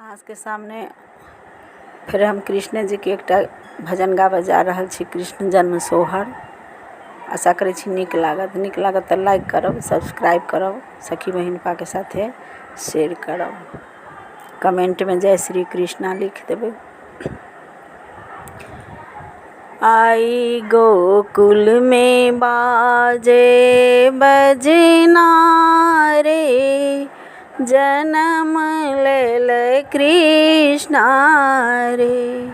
अहाँ के सामने फिर हम कृष्ण जी के एकटा भजन गाबऽ जा रहल छी, कृष्ण जन्म सोहर। आशा करै छी नीक लागत तऽ लाइक करब, सब्सक्राइब करब, सखी बहिनपा के साथे शेयर करब, कमेंट में जय श्री कृष्णा लिख देबै। आई गोकुल में बाजे बजना रे, जन्म लेल कृष्णा रे।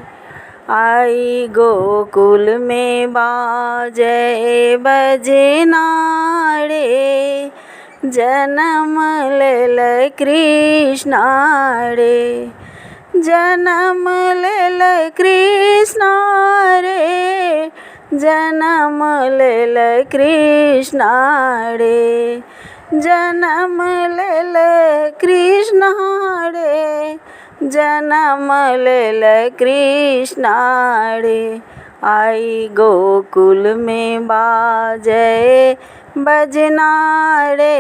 आई गोकुल में बाजे बजना रे, जन्म लेल कृष्णा रे। जन्म लेल कृष्णा रे, जन्म लेल कृष्णा रे। जन्म लेल कृष्णा रे, जन्म लेल कृष्णा रे। आई गोकुल में बाजे बजना रे,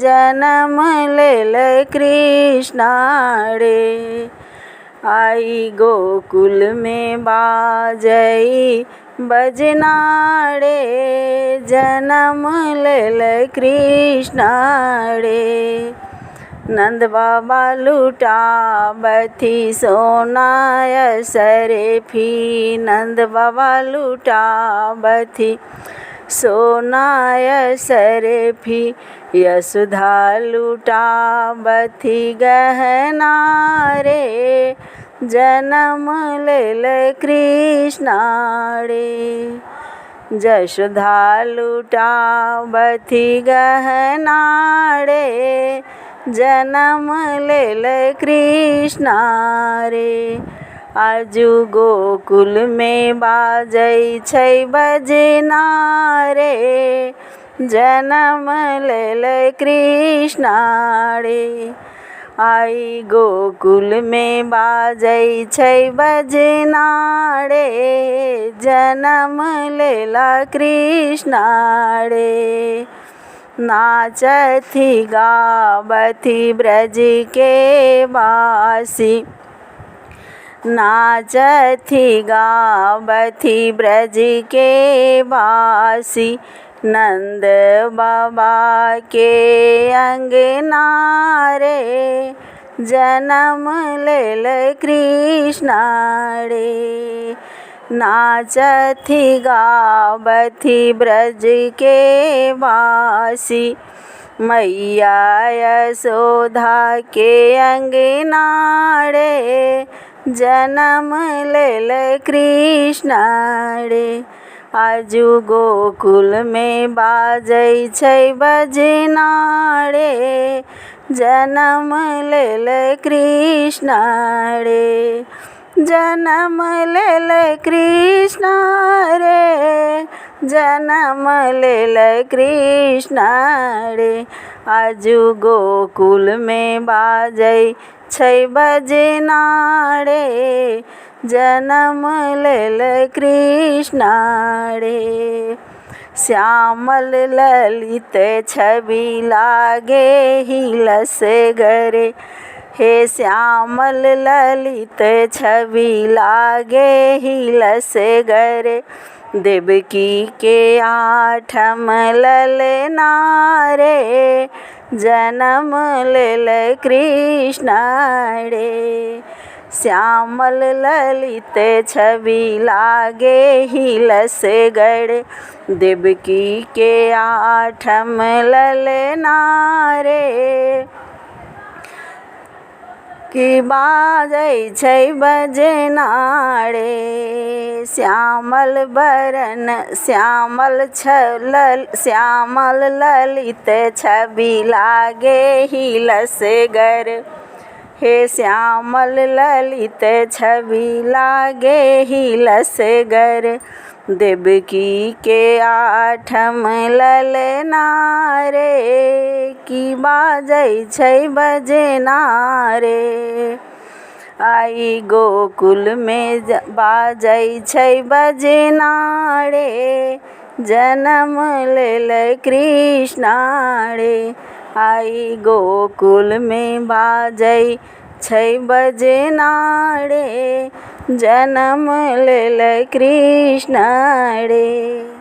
जन्म लेल कृष्णा रे। आई गोकुल में बाजई बजना रे, जन्म लेल कृष्णा रे। नंद बाबा लुटाबथी सोनाय सरेफी, नंद बाबा लुटाबथी सोनाय सरेफी। यशोदा लुटाबथी गहना रे, जन्म लेल कृष्णा रे। यशोदा लुटाबथी गहना रे, जन्म लेल कृष्णा रे। आजू गोकुल में बाजै छै बजना रे, जन्म लेल कृष्णा रे। आई गोकुल में बाजै छै बजना रे, जन्म लेला कृष्णा रे। नाचथी गाबथी ब्रज के वासी, नाचथी गाबथी ब्रज के वासी। नंद बाबा के अंगना रे, जन्म लेल कृष्णा रे। नाचथी गाबथी ब्रज के वासी, मैया यशोदा के अंगना रे, जन्म लेल कृष्णा रे। आजू गोकुल में बाजै छै बजना रे, जन्म लेल कृष्णा रे। जन्म लेल कृष्णा रे, जन्म लेल कृष्णा रे। आजू गोकुल में बाजै छै बजना रे, जन्म लेल कृष्णा रे। श्यामल ललित छवि लागे हिलस गरे, हे श्यामल ललित छवि लागे हिलस गरे। देवकी के आठम ललना रे, जन्म लेल कृष्णा रे। श्यामल ललित छवि लागे हिलस गरे, देवकी के आठम ललना रे। की बाजै छै बजना रे, श्यामल बरन श्यामल ललित छवि लागे हिलस गर। हे श्यामल ललित छवि लागे हिलस गर। देवकी के आठम ललना रे, की बाजै छै बजना रे। आई गोकुल में बाजै छै बजना रे, जन्म लेल कृष्णा रे। आई गोकुल में बाजै छै बजना रे, जन्म लेल कृष्ण रे।